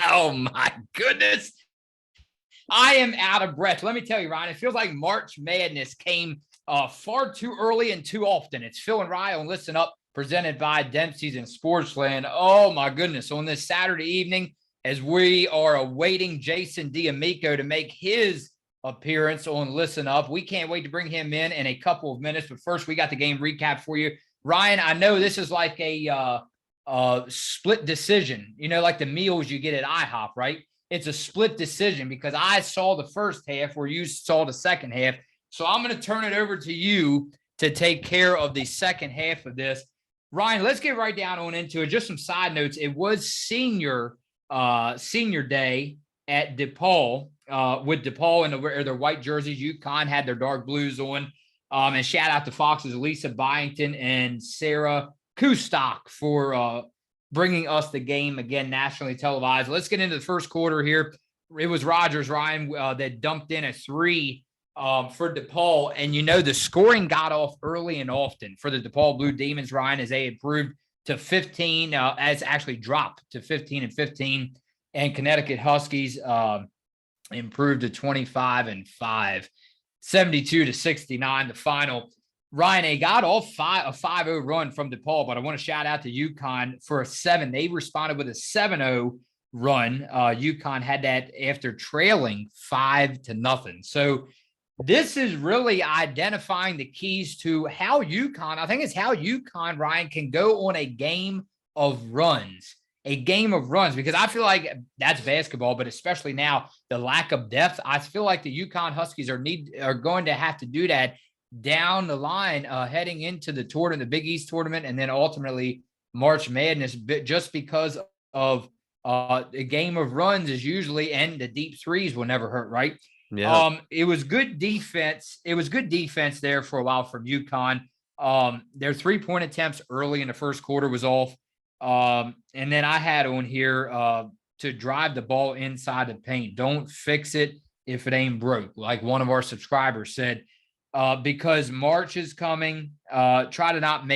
Oh, my goodness. I am out of breath. Let me tell you, Ryan, it feels like March Madness came far too early and too often. It's Phil and Ryan on Listen Up, presented by Dempsey's and Sportsland. Oh, my goodness. On this Saturday evening, as we are awaiting Jason D'Amico to make his appearance on Listen Up, we can't wait to bring him in a couple of minutes. But first, we got the game recap for you. Ryan, I know this is like a split decision, like the meals you get at IHOP, right? It's a split decision because I saw the first half where you saw the second half. So I'm going to turn it over to you to take care of the second half of this. Ryan, let's get right down on into it. Just some side notes. It was senior day at DePaul with DePaul in their white jerseys. UConn had their dark blues on. And shout out to Fox's Lisa Byington and Sarah Kustok for bringing us the game again, nationally televised. Let's get into the first quarter here. It was Rogers, Ryan, that dumped in a three for DePaul. And, the scoring got off early and often for the DePaul Blue Demons, Ryan, as they improved to 15, as actually dropped to 15-15. And Connecticut Huskies improved to 25-5, 72-69, the final. Ryan, they got off a 5-0 run from DePaul, but I want to shout out to UConn for a 7. They responded with a 7-0 run. UConn had that after trailing 5-0. So this is really identifying the keys to how UConn, I think it's how UConn, Ryan, can go on a game of runs, because I feel like that's basketball, but especially now, the lack of depth, I feel like the UConn Huskies are going to have to do that down the line, heading into the tournament, the Big East tournament, and then ultimately March Madness, just because of the game of runs is usually, and the deep threes will never hurt, right? Yeah. It was good defense. It was good defense there for a while from UConn. Their 3-point attempts early in the first quarter was off. And then I had on here to drive the ball inside the paint. Don't fix it if it ain't broke, like one of our subscribers said. Because March is coming, try to not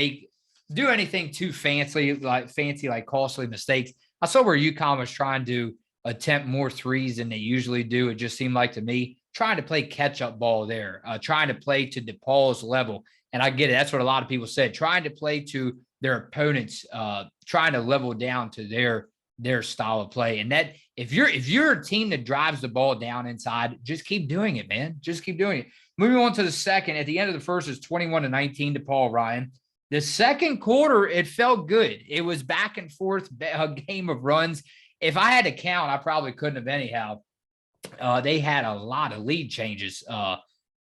do anything too fancy, like costly mistakes. I saw where UConn was trying to attempt more threes than they usually do. It just seemed like to me, trying to play catch-up ball there, trying to play to DePaul's level. And I get it. That's what a lot of people said, trying to play to their opponents, trying to level down to their style of play. And that if you're a team that drives the ball down inside, just keep doing it, man. Just keep doing it. Moving on to the second, at the end of the first is 21-19 DePaul, Ryan. The second quarter, it felt good. It was back and forth, a game of runs. If I had to count, I probably couldn't have anyhow. They had a lot of lead changes,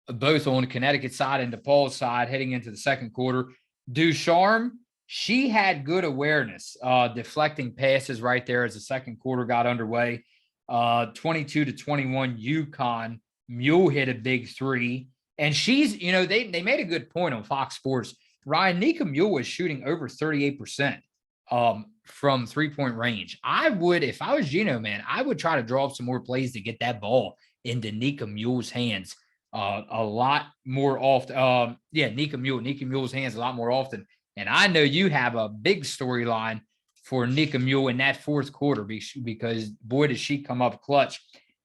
both on the Connecticut side and DePaul's side heading into the second quarter. Ducharme, she had good awareness, deflecting passes right there as the second quarter got underway. 22-21 UConn. Mule hit a big three. And she's, they made a good point on Fox Sports. Ryan, Nika Mule was shooting over 38% from 3-point range. I would, if I was Gino, man, I would try to draw up some more plays to get that ball into Nika Mule's hands a lot more often. Nika Mule's hands a lot more often. And I know you have a big storyline for Nika Mule in that fourth quarter because, boy, did she come up clutch.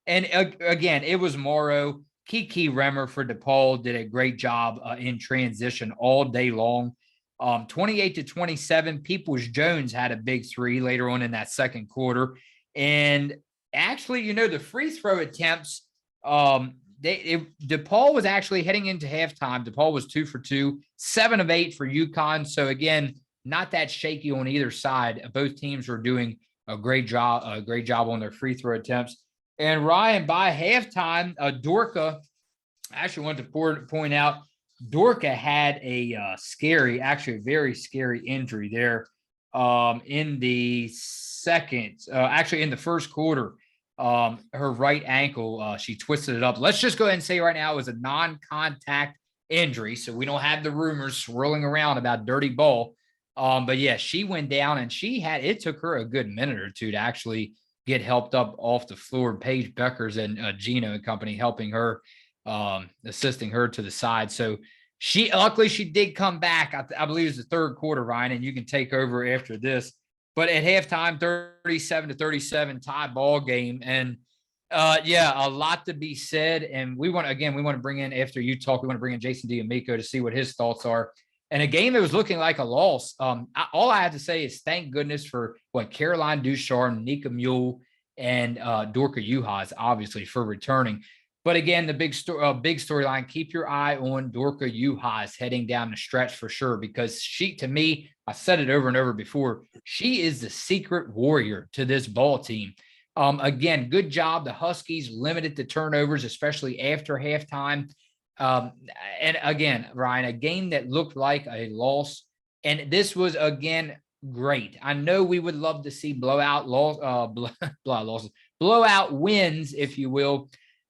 And again, it was Morrow. Kiki Remmer for DePaul did a great job in transition all day long. 28-27, Peoples-Jones had a big three later on in that second quarter. And actually, the free throw attempts, DePaul was actually heading into halftime. DePaul was 2 for 2, 7 of 8 for UConn. So again, not that shaky on either side. Both teams were doing a great job on their free throw attempts. And Ryan, by halftime, Dorka, I actually wanted to point out, Dorka had a very scary injury there in the in the first quarter. Her right ankle, she twisted it up. Let's just go ahead and say right now it was a non-contact injury, so we don't have the rumors swirling around about dirty ball. But yeah, she went down, and it took her a good minute or two to actually get helped up off the floor. Paige Beckers and Gino and company helping her, assisting her to the side. So luckily she did come back. I believe it was the third quarter, Ryan, and you can take over after this. But at halftime, 37-37 tie ball game. And a lot to be said. And we want to bring in, after you talk, we want to bring in Jason D'Amico to see what his thoughts are. And a game that was looking like a loss. All I have to say is thank goodness for Caroline Ducharme, Nika Mule, and Dorka Juhas, obviously, for returning. But again, the big storyline, keep your eye on Dorka Juhas heading down the stretch for sure, because she, to me, I said it over and over before, she is the secret warrior to this ball team. Again, good job. The Huskies limited the turnovers, especially after halftime. And again, Ryan, a game that looked like a loss. And this was, again, great. I know we would love to see blowout wins, if you will.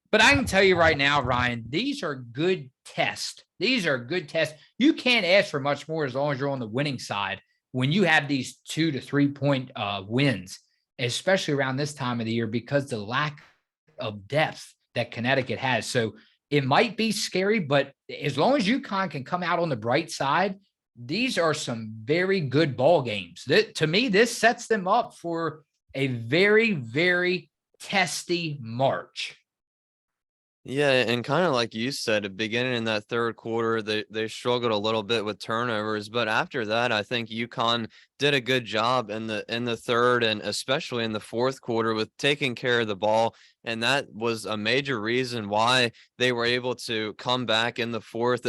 But I can tell you right now, Ryan, these are good tests. You can't ask for much more as long as you're on the winning side when you have these 2 to 3 point wins, especially around this time of the year, because the lack of depth that Connecticut has. So it might be scary, but as long as UConn can come out on the bright side, these are some very good ball games. To me, this sets them up for a very, very testy March. Yeah, and kind of like you said, beginning in that third quarter, they struggled a little bit with turnovers, but after that, I think UConn did a good job in the third and especially in the fourth quarter with taking care of the ball, and that was a major reason why they were able to come back in the fourth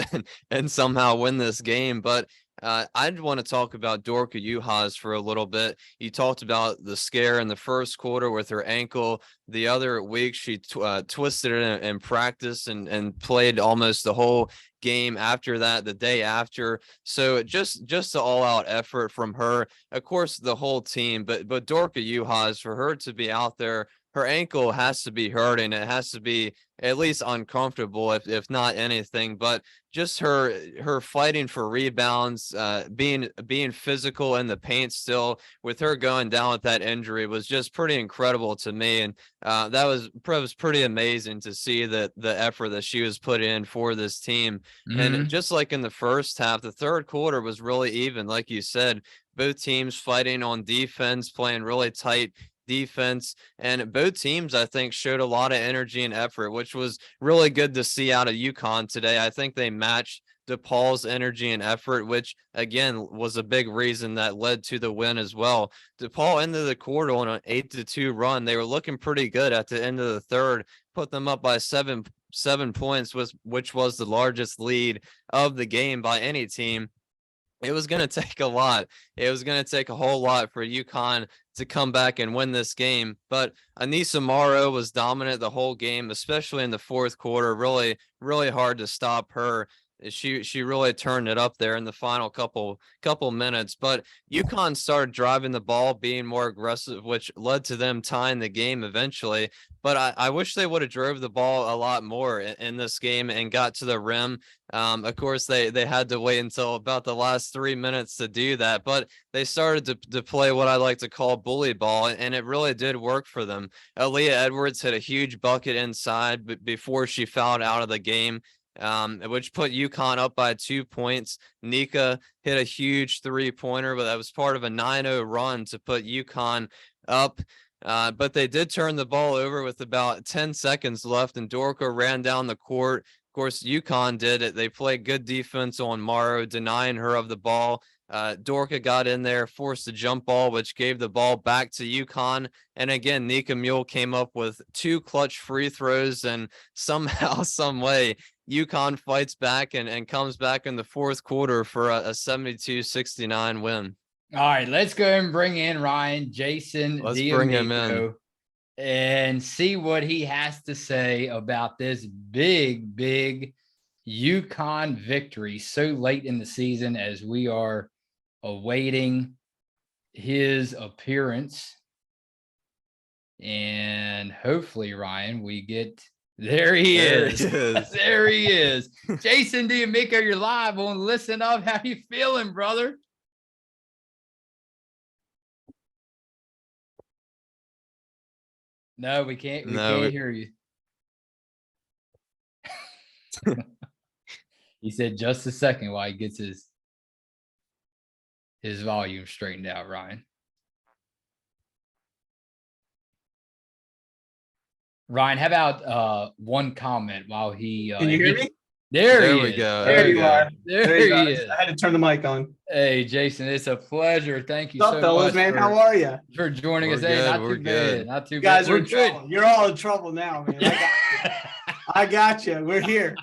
and somehow win this game. But I'd want to talk about Dorka Juhas for a little bit. You talked about the scare in the first quarter with her ankle. The other week, she twisted it in practice and played almost the whole game after that, the day after. So just an all-out effort from her. Of course, the whole team, but Dorka Juhas, for her to be out there, her ankle has to be hurting. It has to be at least uncomfortable, if not anything. But just her fighting for rebounds, being physical in the paint still, with her going down with that injury, was just pretty incredible to me. And that was pretty amazing to see the effort that she was put in for this team. Mm-hmm. And just like in the first half, the third quarter was really even, like you said, both teams fighting on defense, playing really tight defense, and both teams, I think, showed a lot of energy and effort, which was really good to see out of UConn today. I think they matched DePaul's energy and effort, which again was a big reason that led to the win as well. DePaul ended the quarter on an 8-2 run. They were looking pretty good at the end of the third, put them up by seven points, which was the largest lead of the game by any team. It was going to take a lot. It was going to take a whole lot for UConn to come back and win this game. But Anissa Morrow was dominant the whole game, especially in the fourth quarter. Really, really hard to stop her. She really turned it up there in the final couple minutes. But UConn started driving the ball, being more aggressive, which led to them tying the game eventually. But I wish they would have drove the ball a lot more in this game and got to the rim. Of course, they had to wait until about the last 3 minutes to do that, but they started to play what I like to call bully ball, and it really did work for them. Aaliyah Edwards hit a huge bucket inside before she fouled out of the game, which put UConn up by 2 points. Nika hit a huge three-pointer, but that was part of a 9-0 run to put UConn up. But they did turn the ball over with about 10 seconds left, and Dorka ran down the court. Of course, UConn did it. They played good defense on Morrow, denying her of the ball. Dorka got in there, forced a jump ball, which gave the ball back to UConn. And again, Nika Mule came up with 2 clutch free throws, and somehow, some way, UConn fights back and comes back in the fourth quarter for a 72-69 win. All right, let's go and bring in Jason Let's bring him D'Amico, and see what he has to say about this big, big UConn victory so late in the season as we are awaiting his appearance. And hopefully, Ryan, we get there he is. There he is. Jason D'Amico, you're live on Listen Up. How you feeling, brother? No, we can't. We can't hear you. He said just a second while he gets his volume straightened out, Ryan. Ryan, how about one comment while he Can you hear me? There There he we is. go. There you go. are. There you he go. is. I had to turn the mic on. Hey, Jason, it's a pleasure. Thank you What's so up, fellas, much man? How are you? for joining We're us. Hey, good, not we're too good. bad. Not too You bad. guys are in trouble. You're all in trouble now, man. I got you. We're here.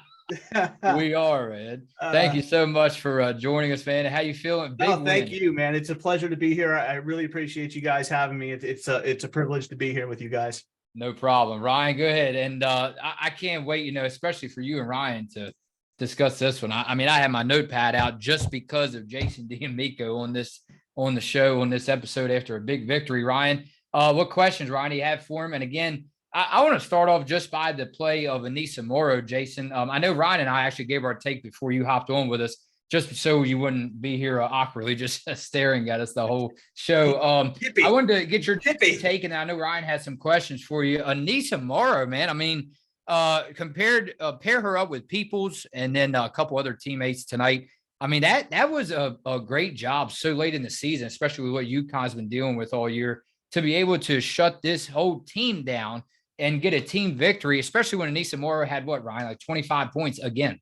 We are, man. Thank you so much for joining us, man. How you feeling? Big thank win. you, man. It's a pleasure to be here. I really appreciate you guys having me. It's a privilege to be here with you guys. No problem. Ryan, go ahead. And I can't wait, especially for you and Ryan to discuss this one. I mean, I have my notepad out just because of Jason D and Miko on the show, on this episode after a big victory. Ryan, what questions, Ryan, do you have for him? And again, I want to start off just by the play of Anissa Morrow, Jason. I know Ryan and I actually gave our take before you hopped on with us, just so you wouldn't be here awkwardly just staring at us the whole show. I wanted to get your take, and I know Ryan has some questions for you. Anissa Morrow, man, I mean, pair her up with Peoples and then a couple other teammates tonight. I mean, that was a great job so late in the season, especially with what UConn's been dealing with all year, to be able to shut this whole team down and get a team victory, especially when Anissa Morrow had Ryan, like 25 points again.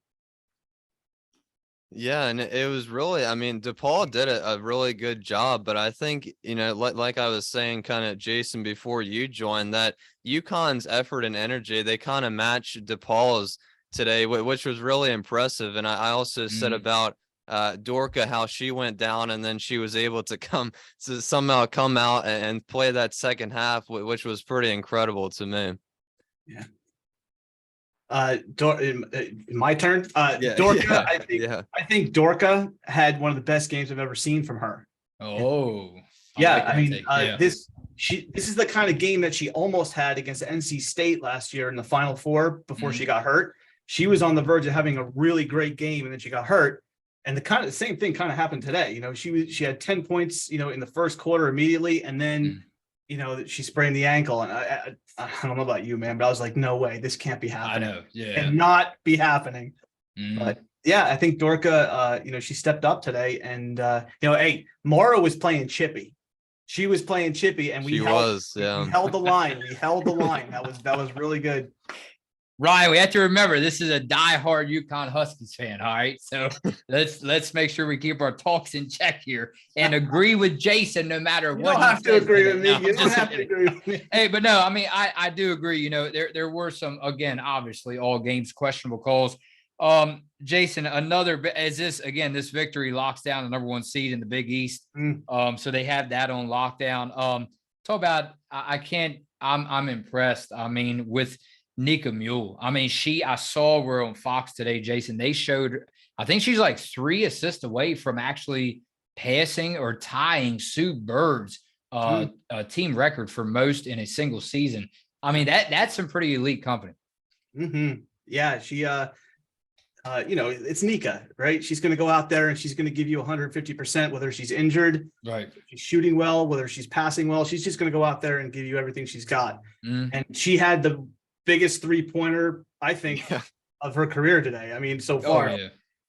Yeah, and it was really, I mean, DePaul did a really good job, but I think, like I was saying, kind of Jason, before you joined, that UConn's effort and energy, they kind of matched DePaul's today, which was really impressive. And I also said about Dorka, how she went down and then she was able to somehow come out and play that second half, which was pretty incredible to me. Yeah. My turn. Dorka, I think Dorka had one of the best games I've ever seen from her. Oh, this is the kind of game that she almost had against NC State last year in the Final Four before she got hurt. She was on the verge of having a really great game, and then she got hurt. And the same thing kind of happened today. She had 10 points, in the first quarter immediately, and then she sprained the ankle. And I don't know about you, man, but I was like, no way, this can't be happening. I know, yeah, and not be happening. But yeah, I think Dorka, she stepped up today, and hey, Morrow was playing chippy. She was playing chippy, and we held the line. We held the line. That was really good. Ryan, we have to remember this is a diehard UConn Huskies fan. All right, so let's make sure we keep our talks in check here and agree with Jason no matter what. You don't have to agree with me. You don't have to agree with me. Hey, but no, I mean I do agree. There were some, again, obviously all games questionable calls. Jason, this victory locks down the #1 seed in the Big East. So they have that on lockdown. Talk about I'm impressed. I mean, with Nika Mule. I mean, I saw her on Fox today, Jason. They showed, I think she's like 3 assists away from actually passing or tying Sue Bird's team record for most in a single season. I mean, that's some pretty elite company. Yeah, she it's Nika, right? She's going to go out there and she's going to give you 150%, whether she's injured, right? She's shooting well, whether she's passing well. She's just going to go out there and give you everything she's got. And she had the biggest 3-pointer, I think, of her career today. I mean, so far,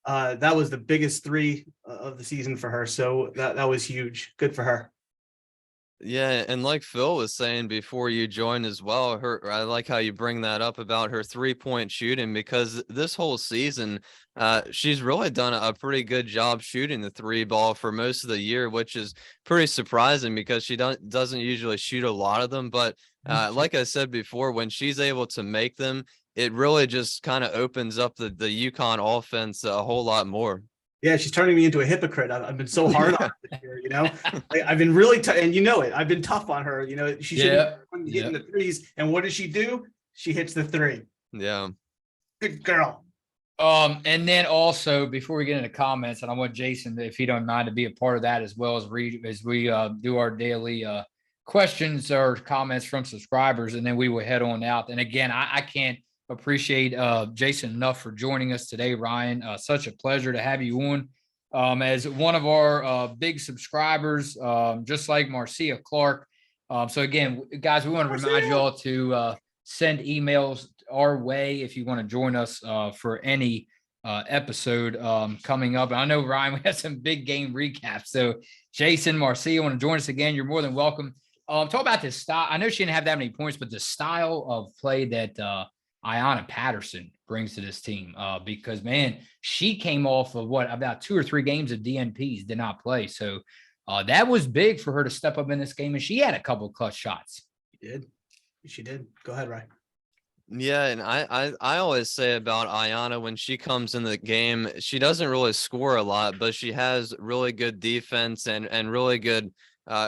that was the biggest 3 of the season for her. So that was huge. Good for her. Yeah, and like Phil was saying before you joined as well, I like how you bring that up about her 3-point shooting, because this whole season, she's really done a pretty good job shooting the 3 ball for most of the year, which is pretty surprising because she doesn't usually shoot a lot of them. But like I said before, when she's able to make them, it really just kind of opens up the UConn offense a whole lot more. Yeah, she's turning me into a hypocrite. I've been so hard on her this year, I've been really and I've been tough on her. She should be hitting the threes. And what does she do? She hits the 3. Yeah. Good girl. And then also, before we get into comments, and I want Jason, if he don't mind, to be a part of that as well as we do our daily questions or comments from subscribers, and then we will head on out. And again, I can't appreciate Jason enough for joining us today, Ryan. Such a pleasure to have you on as one of our big subscribers, just like Marcia Clark. So again, guys, we want to remind you all to send emails our way if you want to join us for any episode coming up. And I know, Ryan, we have some big game recaps. So Jason, Marcia, want to join us again, you're more than welcome. talk about this style. I know she didn't have that many points, but the style of play that Ayanna Patterson brings to this team, because man, she came off of about 2 or 3 games of DNPs, did not play. So that was big for her to step up in this game, and she had a couple of clutch shots. She did. Go ahead, Ryan. Yeah, and I always say about Ayanna, when she comes in the game, she doesn't really score a lot, but she has really good defense and really good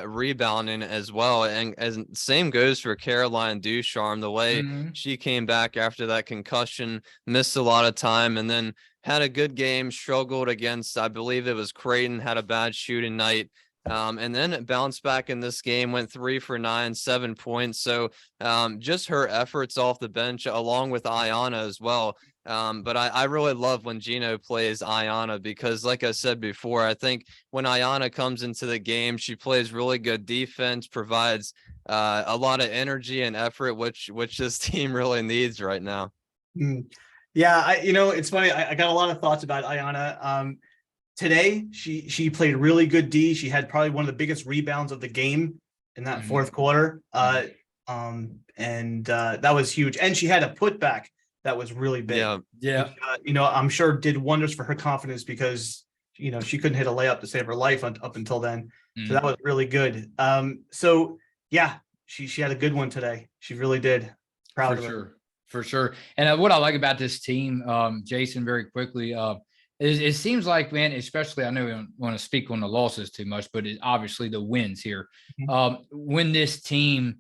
rebounding as well. And as same goes for Caroline Ducharme, the way she came back after that concussion, missed a lot of time, and then had a good game, struggled against, I believe it was Creighton, had a bad shooting night. And then bounced back in this game, went 3 for 9, 7 points. So just her efforts off the bench, along with Ayanna as well. But I really love when Gino plays Ayanna, because like I said before, I think when Ayanna comes into the game, she plays really good defense, provides a lot of energy and effort, which this team really needs right now. Yeah, it's funny. I got a lot of thoughts about Ayanna. Today, she played really good D. She had probably one of the biggest rebounds of the game in that fourth quarter. And that was huge. And she had a putback that was really big. Yeah. Which, I'm sure did wonders for her confidence, because, she couldn't hit a layup to save her life up until then. So that was really good. So yeah, she had a good one today. She really did. Proud of her. For sure. And what I like about this team, Jason, very quickly, it seems like, man, especially, I know we don't want to speak on the losses too much, but obviously the wins here. When this team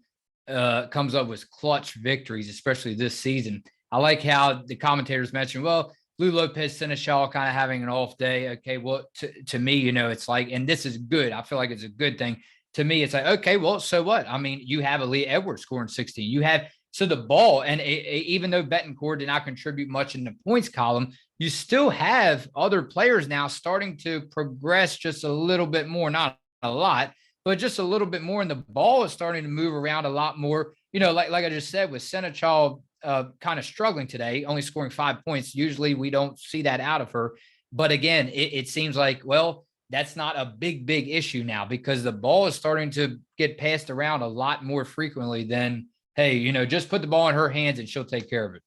comes up with clutch victories, especially this season, I like how the commentators mentioned, well, Lou Lopez Seneschal kind of having an off day. Okay, well, to me, it's like, and this is good. I feel like it's a good thing. To me, it's like, okay, well, so what? I mean, you have Aaliyah Edwards scoring 16. You have, so the ball, and even though Betancourt did not contribute much in the points column, you still have other players now starting to progress just a little bit more, not a lot, but just a little bit more. And the ball is starting to move around a lot more. Like I just said, with Seneschal kind of struggling today, only scoring 5 points. Usually we don't see that out of her. But again, it seems like, well, that's not a big issue now, because the ball is starting to get passed around a lot more frequently than, hey, just put the ball in her hands and she'll take care of it.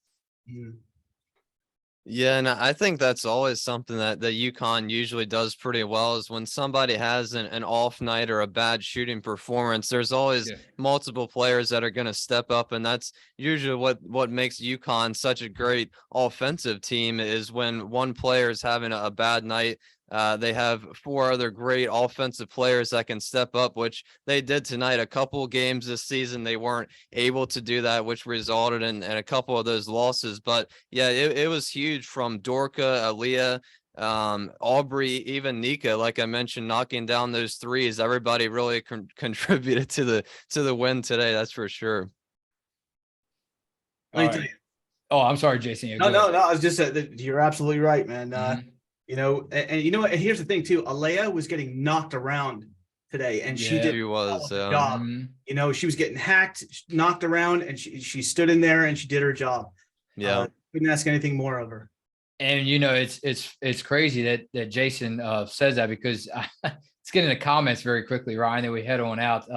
Yeah, and I think that's always something that UConn usually does pretty well, is when somebody has an off night or a bad shooting performance, there's always multiple players that are going to step up. And that's usually what makes UConn such a great offensive team, is when one player is having a bad night, they have 4 other great offensive players that can step up, which they did tonight. A couple of games this season, they weren't able to do that, which resulted in a couple of those losses. But yeah, it was huge from Dorka, Aaliyah, Aubrey, even Nika, like I mentioned, knocking down those threes. Everybody really contributed to the win today. That's for sure. Right. Oh, I'm sorry, Jason. No. I was just you're absolutely right, man. And here's the thing too. Aaliyah was getting knocked around today, and she did a job. She was getting hacked, knocked around, and she stood in there and she did her job. Couldn't ask anything more of her. And it's crazy that Jason says that, because let's get in the comments very quickly, Ryan, then we head on out.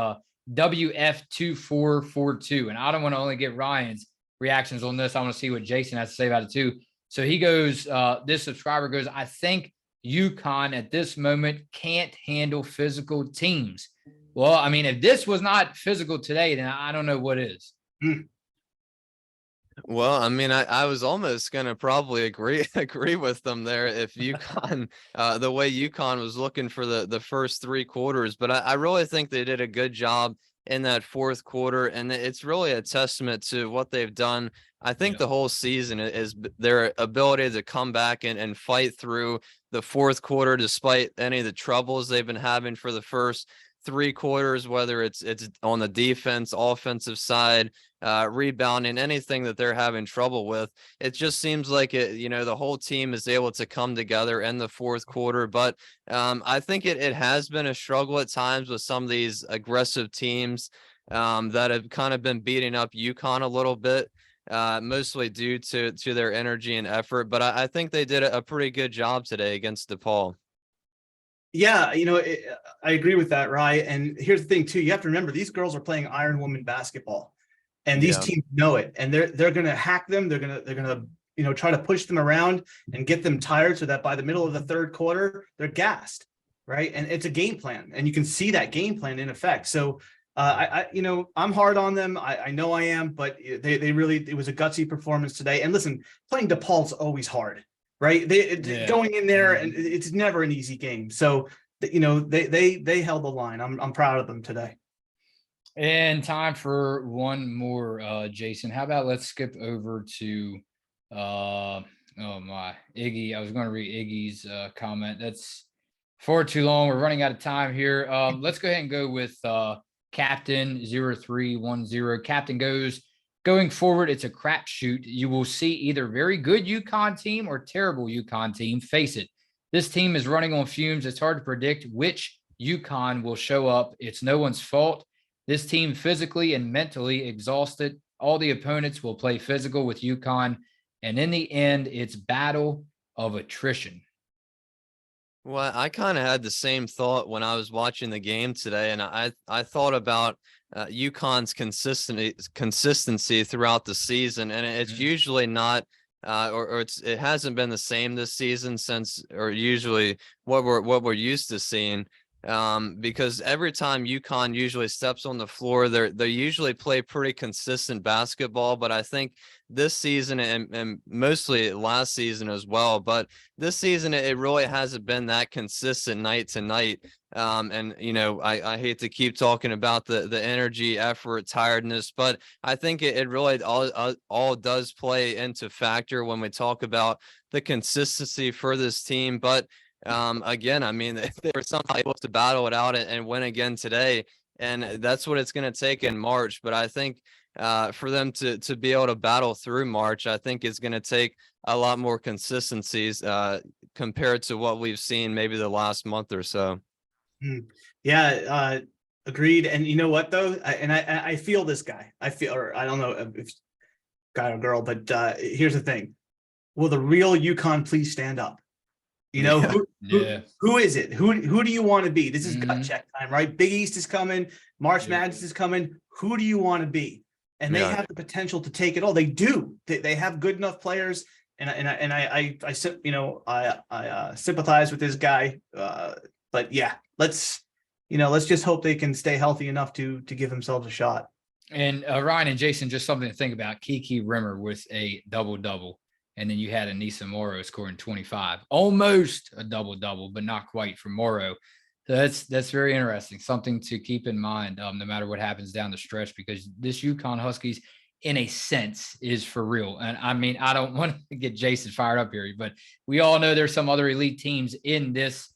WF2442, and I don't want to only get Ryan's reactions on this. I want to see what Jason has to say about it too. So he goes, this subscriber goes, I think UConn at this moment can't handle physical teams. Well, I mean, if this was not physical today, then I don't know what is. Well, I mean, I was almost going to probably agree with them there if UConn, the way UConn was looking for the first 3 quarters. But I really think they did a good job in that fourth quarter. And it's really a testament to what they've done. I think the whole season is their ability to come back and fight through the fourth quarter, despite any of the troubles they've been having for the first 3 quarters, whether it's on the defense, offensive side, rebounding, anything that they're having trouble with. It just seems like the whole team is able to come together in the fourth quarter. But I think it has been a struggle at times with some of these aggressive teams that have kind of been beating up UConn a little bit. Mostly due to their energy and effort, but I think they did a pretty good job today against DePaul. Yeah, I agree with that, Rye. And here's the thing too: you have to remember these girls are playing Iron Woman basketball, and these Yeah. teams know it, and they're going to hack them. They're going to try to push them around and get them tired, so that by the middle of the third quarter they're gassed, right? And it's a game plan, and you can see that game plan in effect. So I'm hard on them. I know I am, but they really, it was a gutsy performance today. And listen, playing DePaul's always hard, right? Going in there, and it's never an easy game. So they held the line. I'm proud of them today. And time for one more, Jason. How about let's skip over to oh my, Iggy. I was going to read Iggy's comment. That's far too long. We're running out of time here. Let's go ahead and go with Captain 0310. Captain goes, going forward, it's a crapshoot. You will see either very good UConn team or terrible UConn team. Face it, this team is running on fumes. It's hard to predict which UConn will show up. It's no one's fault. This team physically and mentally exhausted. All the opponents will play physical with UConn. And in the end, it's battle of attrition. Well, I kind of had the same thought when I was watching the game today, and I thought about UConn's consistency throughout the season, and it's usually not, it hasn't been the same this season or usually what we're used to seeing. Because every time UConn usually steps on the floor, they usually play pretty consistent basketball. But I think this season and mostly last season as well, but this season it really hasn't been that consistent night to night. And I hate to keep talking about the energy, effort, tiredness, but I think it really all does play into factor when we talk about the consistency for this team. But again, I mean, they were somehow able to battle it out and win again today, and that's what it's going to take in March. But I think for them to be able to battle through March, I think it's going to take a lot more consistencies compared to what we've seen maybe the last month or so. Yeah, agreed. And you know what though, I feel this guy. I don't know if it's guy or girl, but here's the thing: will the real UConn please stand up? Who is it? Who do you want to be? This is gut check time, right? Big East is coming. March Madness is coming. Who do you want to be? And they have the potential to take it all. They do. They have good enough players. And I sympathize with this guy. But yeah, let's just hope they can stay healthy enough to give themselves a shot. And Ryan and Jason, just something to think about. Kiki Rimmer with a double-double. And then you had Anissa Morrow scoring 25, almost a double-double, but not quite for Morrow. So that's very interesting. Something to keep in mind, no matter what happens down the stretch, because this UConn Huskies, in a sense, is for real. And I mean, I don't want to get Jason fired up here, but we all know there's some other elite teams in this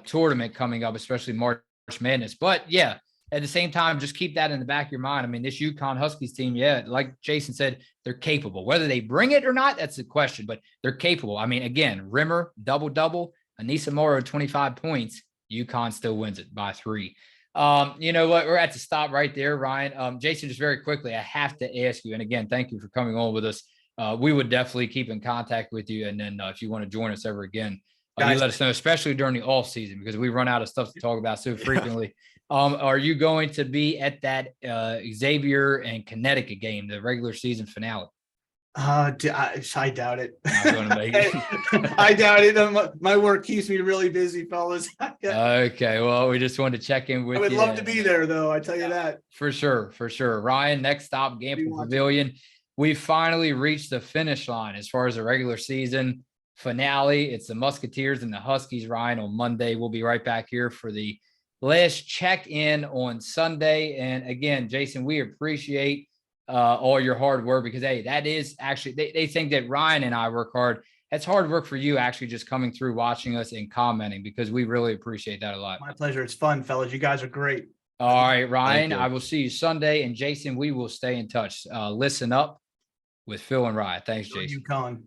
tournament coming up, especially March Madness. But yeah, at the same time, just keep that in the back of your mind. I mean, this UConn Huskies team, like Jason said, they're capable. Whether they bring it or not, that's the question, but they're capable. I mean, again, Rimmer, double-double, Anissa Morrow, 25 points. UConn still wins it by 3. You know what? We're at the stop right there, Ryan. Jason, just very quickly, I have to ask you, and again, thank you for coming on with us. We would definitely keep in contact with you. And then if you want to join us ever again, you let us know, especially during the off season, because we run out of stuff to talk about so frequently. Are you going to be at that Xavier and Connecticut game, the regular season finale? I doubt it. I'm going to make it. I doubt it. My work keeps me really busy, fellas. Okay, well, we just wanted to check in with you. I would love to be there, though. I tell you that. For sure. Ryan, next stop, Gampel Pavilion. We finally reached the finish line as far as the regular season finale. It's the Musketeers and the Huskies, Ryan, on Monday. We'll be right back here for the last check-in on Sunday. And again, Jason, we appreciate all your hard work, because hey, that is actually, they think that Ryan and I work hard. That's hard work for you, actually, just coming through, watching us and commenting, because we really appreciate that a lot. My pleasure. It's fun, fellas. You guys are great. All right, Ryan, I will see you Sunday. And Jason, we will stay in touch. Listen up with Phil and Ryan. Thanks, Jason. UConn.